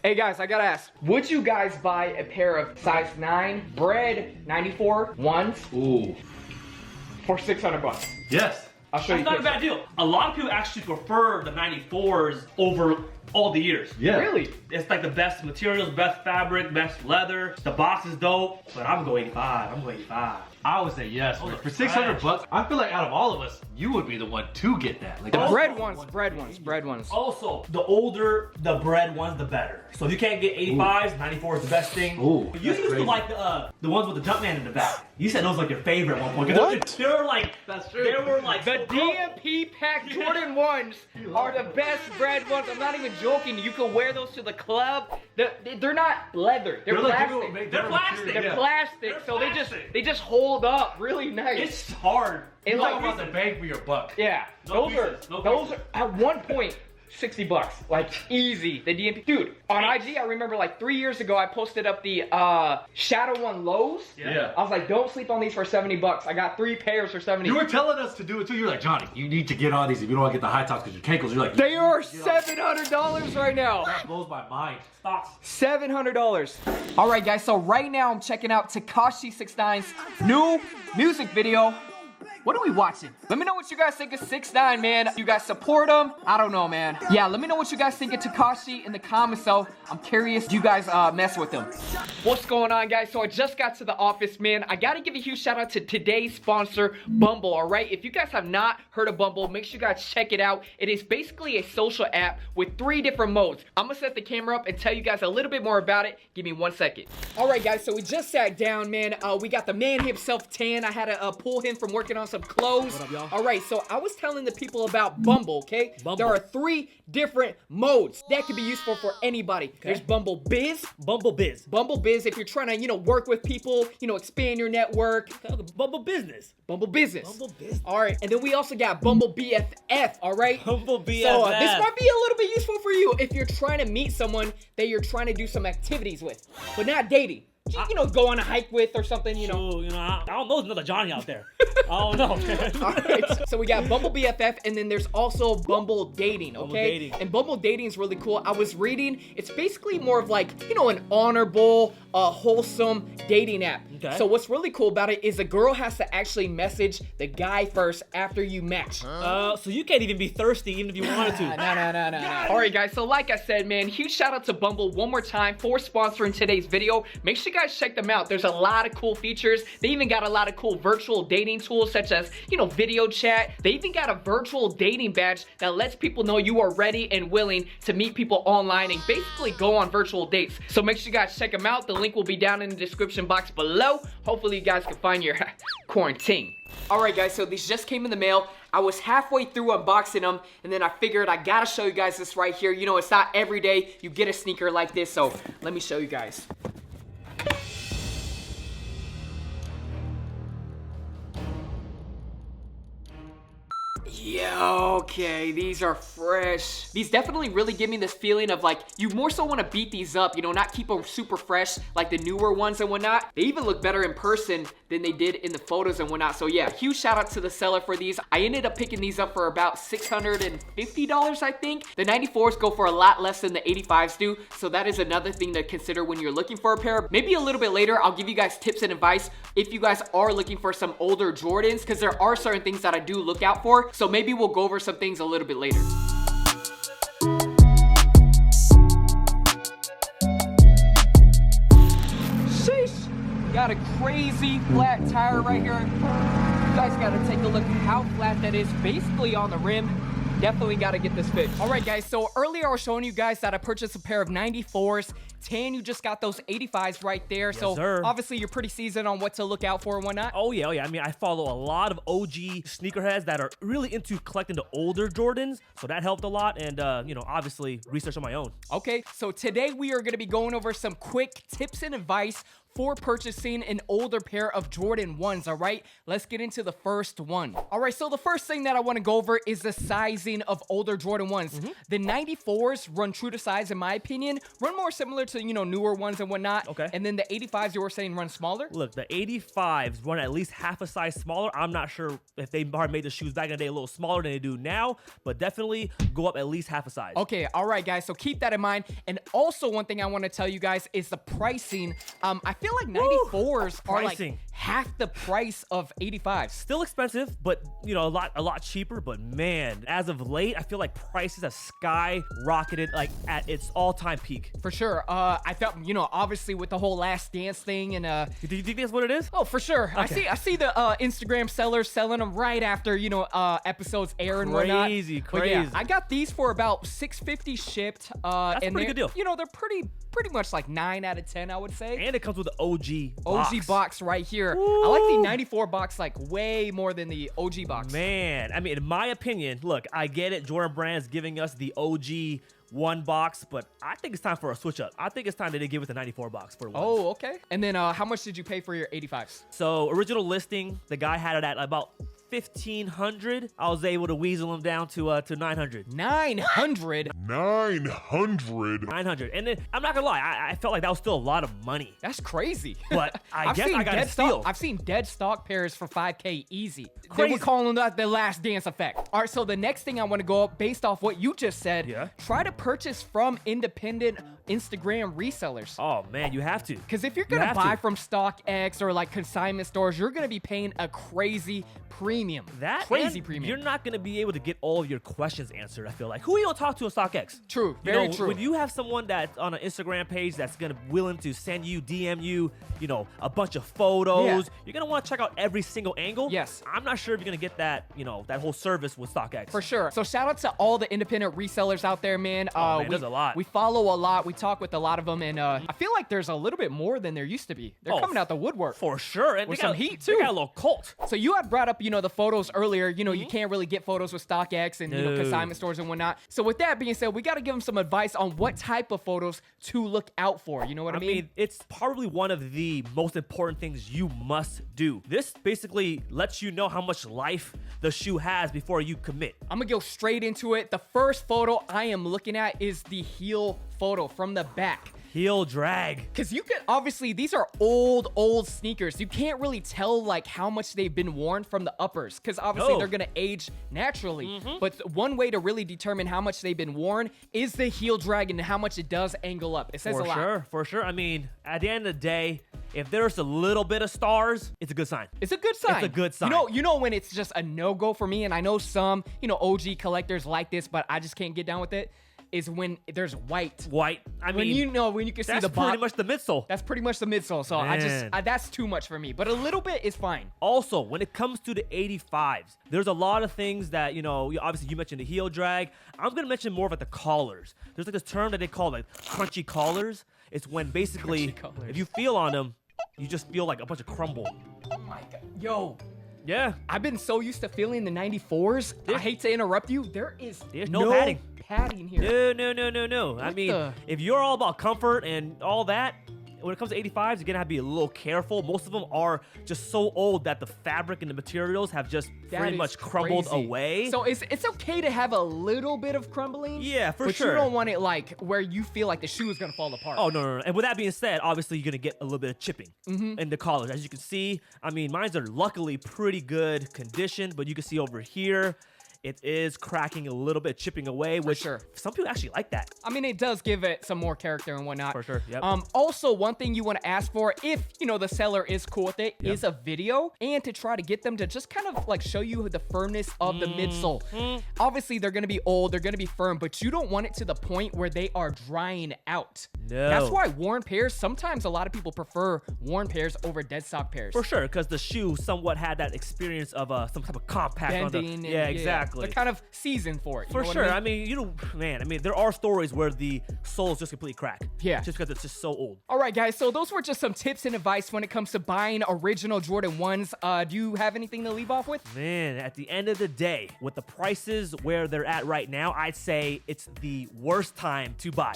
Hey guys, I gotta ask, would you guys buy a pair of size 9 bread 94 ones? Ooh. For 600 bucks? Yes. I'll show you. That's not a bad deal. A lot of people actually prefer the 94s over all the years. Yeah. Really? It's like the best materials, best fabric, best leather. The box is dope, but I'm going 85. I'm going 85. I would say yes. Those Man. are For 600 fresh. bucks, I feel like out of all of us, you would be the one to get that. Like The that's- bread ones. Also, the older the bread ones, the better. So if you can't get 85s, 94 is the best thing. Ooh, You used to crazy. like the ones with the Jumpman in the back. You said those were like your favorite at one point. What? They were like, That's true. They were like The DMP pack Jordan 1s are the best bread ones. I'm not even joking. You can wear those to the club. They're not leather. They're like plastic. people make They're their plastic. material, They're yeah. plastic, They're so plastic. they just hold up really nice. It's hard. It's You like talk about the bang for your buck. yeah, No those pieces, no are pieces. at one point 60 bucks, like easy. The DMP, dude. On IG, I remember like 3 years ago, I posted up the Shadow One lows. Yeah. I was like, don't sleep on these for 70 bucks. I got 3 pairs for 70. You were telling us to do it too. You were like, Johnny, you need to get on these if you don't want to get the high tops because your cankles. You're like, They are $700 right now. that blows my mind. Stocks. $700. All right, guys. So right now I'm checking out Tekashi 69's new music video. What are we watching? Let me know what you guys think of 6ix9ine, man. You guys support him? I don't know, man. Yeah, let me know what you guys think of Tekashi in the comments, though. I'm curious. Do you guys mess with him? What's going on, guys? So I just got to the office, man. I gotta give a huge shout out to today's sponsor, Bumble, all right? If you guys have not heard of Bumble, make sure you guys check it out. It is basically a social app with 3 different modes. I'm gonna set the camera up and tell you guys a little bit more about it. Give me 1 second. All right, guys, so we just sat down, man. We got the man himself, Tang. I had to pull him from working on some clothes. What up, y'all? All right, so I was telling the people about Bumble, okay? Bumble. There are 3 different modes that can be useful for anybody. There's Bumble Biz. Bumble Biz. Bumble Biz, if you're trying to, work with people, expand your network. Bumble Business. Bumble Business. Bumble Business. All right, and then we also got Bumble BFF, all right? Bumble BFF. So this might be a little bit useful for you if you're trying to meet someone that you're trying to do some activities with, but not dating. Go on a hike with or something, Ooh, I don't know. There's another Johnny out there. I don't know. All right, so we got Bumble BFF, and then there's also Bumble Dating, okay? Bumble Dating. And Bumble Dating is really cool. I was reading, it's basically more of like, an honorable, wholesome dating app. Okay. So what's really cool about it is the girl has to actually message the guy first after you match. So you can't even be thirsty even if you wanted to. No. All right, guys, so like I said, man, huge shout out to Bumble one more time for sponsoring today's video. Make sure you guys check them out. There's a lot of cool features. They even got a lot of cool virtual dating tools such as, video chat. They even got a virtual dating badge that lets people know you are ready and willing to meet people online and basically go on virtual dates. So make sure you guys check them out. The link will be down in the description box below. Hopefully you guys can find your quarantine. All right, guys, so these just came in the mail. I was halfway through unboxing them, and then I figured I gotta show you guys this right here. It's not every day you get a sneaker like this, so let me show you guys. Yeah, okay, these are fresh. These definitely really give me this feeling of like, you more so want to beat these up, not keep them super fresh like the newer ones and whatnot. They even look better in person than they did in the photos and whatnot. So yeah, huge shout out to the seller for these. I ended up picking these up for about $650, I think. The 94s go for a lot less than the 85s do, so that is another thing to consider when you're looking for a pair. Maybe a little bit later, I'll give you guys tips and advice if you guys are looking for some older Jordans, because there are certain things that I do look out for. So maybe we'll go over some things a little bit later. Sheesh. Got a crazy flat tire right here. You guys gotta take a look at how flat that is, basically on the rim. Definitely gotta get this fixed. All right, guys, so earlier I was showing you guys that I purchased a pair of 94s. Tan, you just got those 85s right there. Yes, so sir. obviously you're pretty seasoned on what to look out for and whatnot. Oh yeah. I mean, I follow a lot of OG sneakerheads that are really into collecting the older Jordans, so that helped a lot. And obviously research on my own. Okay, so today we are gonna be going over some quick tips and advice for purchasing an older pair of Jordan 1s, all right? Let's get into the first one. All right, so the first thing that I want to go over is the sizing of older Jordan 1s. The 94s run true to size, in my opinion, run more similar to, you know, newer ones and whatnot. Okay. And then the 85s, you were saying, run smaller? Look, the 85s run at least half a size smaller. I'm not sure if they made the shoes back in the day a little smaller than they do now, but definitely go up at least half a size. Okay, all right, guys, so keep that in mind. And also, one thing I want to tell you guys is the pricing. I feel like 94s are like Pricing. half the price of 85s. Still expensive, but you know, a lot cheaper. But man, as of late, I feel like prices have skyrocketed like at its all-time peak. For sure. I felt, you know, obviously with the whole Last Dance thing and Do you think that's what it is? oh, for sure. Okay. I see the Instagram sellers selling them right after, you know, episodes air and whatnot. Crazy, But yeah, crazy. I got these for about $6.50 shipped. That's a and pretty they're- good deal. You know, they're pretty much like 9 out of 10, I would say. And it comes with the OG OG box right here. I like the 94 box like way more than the OG box. Man, I mean, in my opinion, look, I get it. Jordan Brand's giving us the OG 1 box, but I think it's time for a switch up. I think it's time that they give us the 94 box for one. Oh, okay. And then how much did you pay for your 85s? So original listing, the guy had it at about 1,500. I was able to weasel him down to 900. 900? 900. And then I'm not gonna lie, I felt like that was still a lot of money. That's crazy. But I guess I got a dead steal. stock. I've seen dead stock pairs for 5K easy. They Crazy. were calling that the Last Dance effect. All right, so the next thing I want to go up based off what you just said. Yeah. Try to purchase from independent Instagram resellers. Oh man, you have to. Because if you're You gonna have buy to. from StockX or like consignment stores, you're gonna be paying a crazy premium. That crazy and premium. You're not gonna be able to get all of your questions answered. I feel like who are you gonna talk to on StockX? True, You very know, true. When you have someone that's on an Instagram page that's gonna willing to send you, DM you, you know, a bunch of photos, Yeah. you're gonna want to check out every single angle. Yes. I'm not sure if you're gonna get that, you know, that whole service with StockX. For sure. So shout out to all the independent resellers out there, man. Oh, man, there's a lot. We follow a lot. We talk with a lot of them, and I feel like there's a little bit more than there used to be. They're Oh, coming out the woodwork. For sure. And With they got, some heat, They too. got a little cult. So you had brought up, you know, the photos earlier. You know, you can't really get photos with StockX and, you know, No. consignment stores and whatnot. So with that being said, we got to give them some advice on what type of photos to look out for. You know what I I mean, it's probably one of the most important things you must do. This basically lets you know how much life the shoe has before you commit. I'm gonna go straight into it. The first photo I am looking at is the heel photo from the back. Heel drag. Because you can, obviously, these are old sneakers. You can't really tell, like, how much they've been worn from the uppers. Because obviously, No. they're going to age naturally. But one way to really determine how much they've been worn is the heel drag and how much it does angle up. It says a lot. For sure. I mean, at the end of the day, if there's a little bit of stars, it's a good sign. It's a good sign. It's a good sign. You know when it's just a no-go for me, and I know some, you know, OG collectors like this, but I just can't get down with it, is when there's white. White. I When mean, when you can see that's the pretty bottom. much the midsole. That's pretty much the midsole. So Man. that's too much for me. But a little bit is fine. Also, when it comes to the 85s, there's a lot of things that, you know, obviously you mentioned the heel drag. I'm going to mention more of like the collars. There's like this term that they call like crunchy collars. It's when basically, Crunchy collars. if you feel on them, you just feel like a bunch of crumble. Oh my god. Yo, Yeah. I've been so used to feeling the 94s. I hate to interrupt you. There's no padding. Padding here. No. I What mean, the- if you're all about comfort and all that, when it comes to 85s, you're gonna have to be a little careful. Most of them are just so old that the fabric and the materials have just That pretty is much crumbled crazy. away. So it's okay to have a little bit of crumbling. Yeah, for but sure. you don't want it like where you feel like the shoe is gonna fall apart. Oh, no. And with that being said, obviously you're gonna get a little bit of chipping in the collars. As you can see, I mean, mines are luckily pretty good condition, but you can see over here, it is cracking a little bit, chipping away, which sure. some people actually like that. I mean, it does give it some more character and whatnot. For sure, yep. Also, one thing you want to ask for, if, you know, the seller is cool with it, is a video, and to try to get them to just kind of, like, show you the firmness of the midsole. Obviously, they're going to be old, they're going to be firm, but you don't want it to the point where they are drying out. No. That's why worn pairs, sometimes a lot of people prefer worn pairs over dead stock pairs. For sure, because the shoe somewhat had that experience of some type of compact on Bending the, and- yeah, yeah. exactly. Exactly. They're kind of seasoned for it. You For know what sure. I mean? you know, man, I mean, there are stories where the soles just completely crack. Yeah. Just because it's just so old. All right, guys. So those were just some tips and advice when it comes to buying original Jordan 1s. Do you have anything to leave off with? Man, at the end of the day, with the prices where they're at right now, I'd say it's the worst time to buy.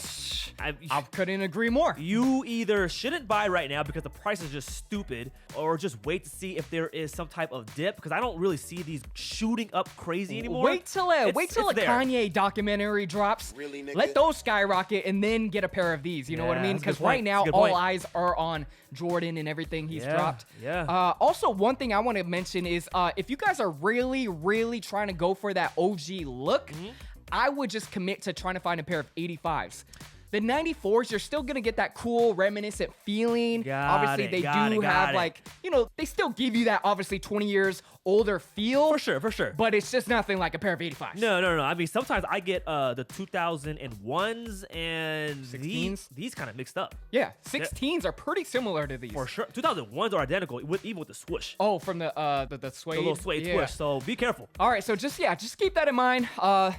I couldn't agree more. You either shouldn't buy right now because the price is just stupid, or just wait to see if there is some type of dip, because I don't really see these shooting up crazy anymore. Wait till a there. Kanye documentary drops. Really, nigga? Let those skyrocket and then get a pair of these. You know what I Yeah, mean? that's a good Because right point. now, That's a good all point. eyes are on Jordan and everything he's dropped. Yeah. Also, one thing I want to mention is if you guys are really, really trying to go for that OG look, I would just commit to trying to find a pair of 85s. The 94s, you're still gonna get that cool, reminiscent feeling. Obviously, they do have like, you know, they still give you that obviously 20 years older feel. For sure. But it's just nothing like a pair of 85s. No. I mean, sometimes I get the 2001s and 16s? these kind of mixed up. Yeah, 16s are pretty similar to these. For sure. 2001s are identical, even with the swoosh. Oh, from the suede. The little suede Yeah. swoosh. So be careful. All right, so just keep that in mind.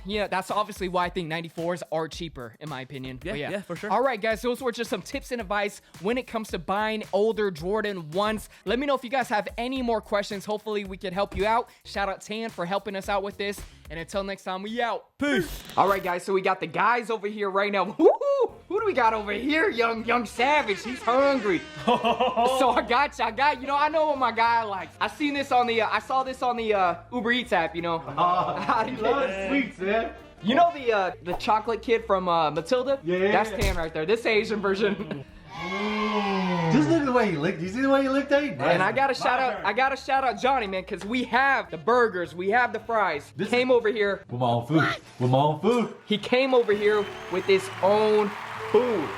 Yeah, that's obviously why I think 94s are cheaper, in my opinion. But Yeah, for sure. All right, guys, those were just some tips and advice when it comes to buying older Jordan 1s. Let me know if you guys have any more questions. Hopefully, we can help you out. Shout out Tang for helping us out with this. And until next time, we out. Peace. All right, guys, so we got the guys over here right now. Woo-hoo! Who do we got over here? Young Savage. He's hungry. So I got, you know, I know what my guy likes. I saw this on the Uber Eats app, you know. He loves sweets, man. You know the chocolate kid from Matilda? Yeah. That's Tan right there. This Asian version. Just look at the way he licked. You see the way he licked that? And I gotta shout out Johnny, man, because we have the burgers, we have the fries. This Came over here. With my own food. With my own food. He came over here with his own food.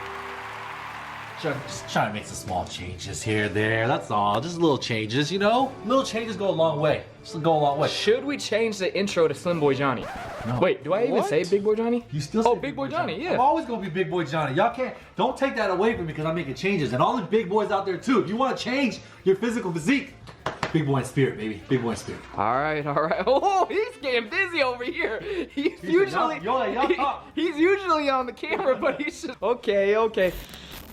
Just trying to make some small changes here, there. That's all. Just little changes, you know? Little changes go a long way. Just go a long way. Should we change the intro to Slim Boy Johnny? No. Wait, do I even What? say Big Boy Johnny? You still say Big Boy Johnny, yeah. I'm always gonna be Big Boy Johnny. Y'all don't take that away from me because I'm making changes. And all the big boys out there too. If you want to change your physical physique, big boy in spirit, baby. Big boy in spirit. All right. Oh, he's getting busy over here. He's usually he's usually on the camera, but he's just okay.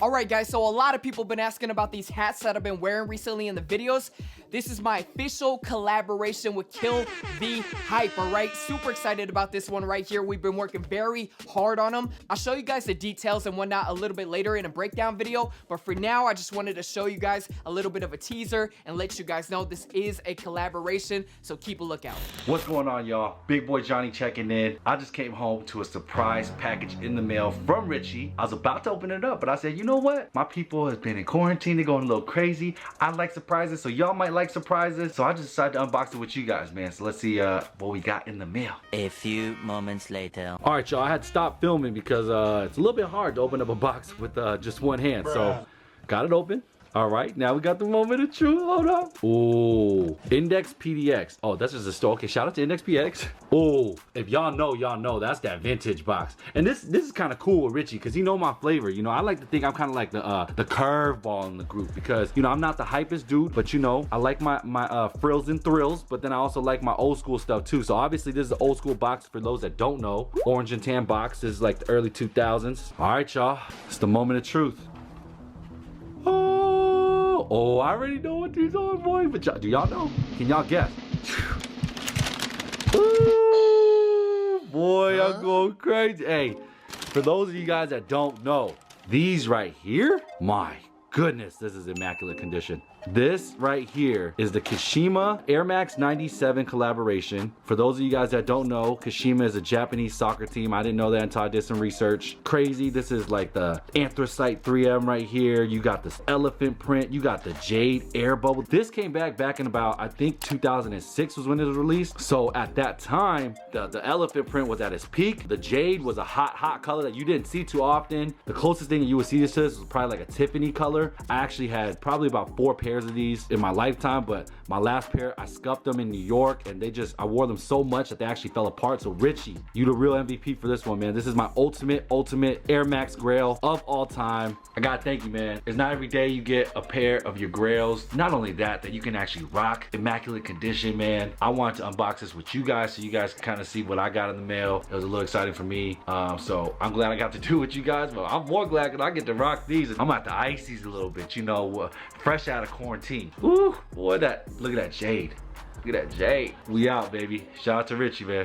All right, guys, so a lot of people have been asking about these hats that I've been wearing recently in the videos. This is my official collaboration with Kill the Hype, all right? Super excited about this one right here. We've been working very hard on them. I'll show you guys the details and whatnot a little bit later in a breakdown video, but for now, I just wanted to show you guys a little bit of a teaser and let you guys know this is a collaboration, so keep a lookout. What's going on, y'all? Big Boy Johnny checking in. I just came home to a surprise package in the mail from Richie. I was about to open it up, but I said, you know what? My people have been in quarantine. They're going a little crazy. I like surprises, so y'all might like surprises. So I just decided to unbox it with you guys, man. So let's see what we got in the mail. A few moments later. All right, y'all. I had to stop filming because it's a little bit hard to open up a box with just one hand. So got it open. All right, now we got the moment of truth. Hold up. Ooh, Index PDX. Oh, that's just a store. Okay, shout out to Index PDX. Oh, if y'all know, that's that vintage box. And this is kind of cool with Richie because he know my flavor. You know, I like to think I'm kind of like the curveball in the group because, you know, I'm not the hypest dude, but you know, I like my frills and thrills, but then I also like my old school stuff too. So obviously this is an old school box for those that don't know. Orange and tan box. This is like the early 2000s. All right, y'all. It's the moment of truth. Oh, I already know what these are, boy. But do y'all know? Can y'all guess? Ooh, boy, I'm going crazy. Hey, for those of you guys that don't know, these right here, my goodness, this is immaculate condition. This right here is the Kashima Air Max 97 collaboration. For those of you guys that don't know, Kashima is a Japanese soccer team. I didn't know that until I did some research. Crazy. This is like the anthracite 3M right here. You got this elephant print. You got the jade air bubble. This came back in about, I think 2006 was when it was released. So at that time, the elephant print was at its peak. The jade was a hot color that you didn't see too often. The closest thing that you would see this to was probably like a Tiffany color. I actually had probably about 4 pairs pairs of these in my lifetime, but my last pair, I scuffed them in New York, and I wore them so much that they actually fell apart. So Richie, you the real MVP for this one, man. This is my ultimate Air Max Grail of all time. I gotta thank you, man. It's not every day you get a pair of your Grails. Not only that you can actually rock immaculate condition, man. I wanted to unbox this with you guys so you guys can kind of see what I got in the mail. It was a little exciting for me. So I'm glad I got to do it with you guys, but I'm more glad because I get to rock these. And I'm about to ice these a little bit, you know, fresh out of quarantine. Ooh, boy, look at that jade. Look at that jade. We out, baby. Shout out to Richie, man.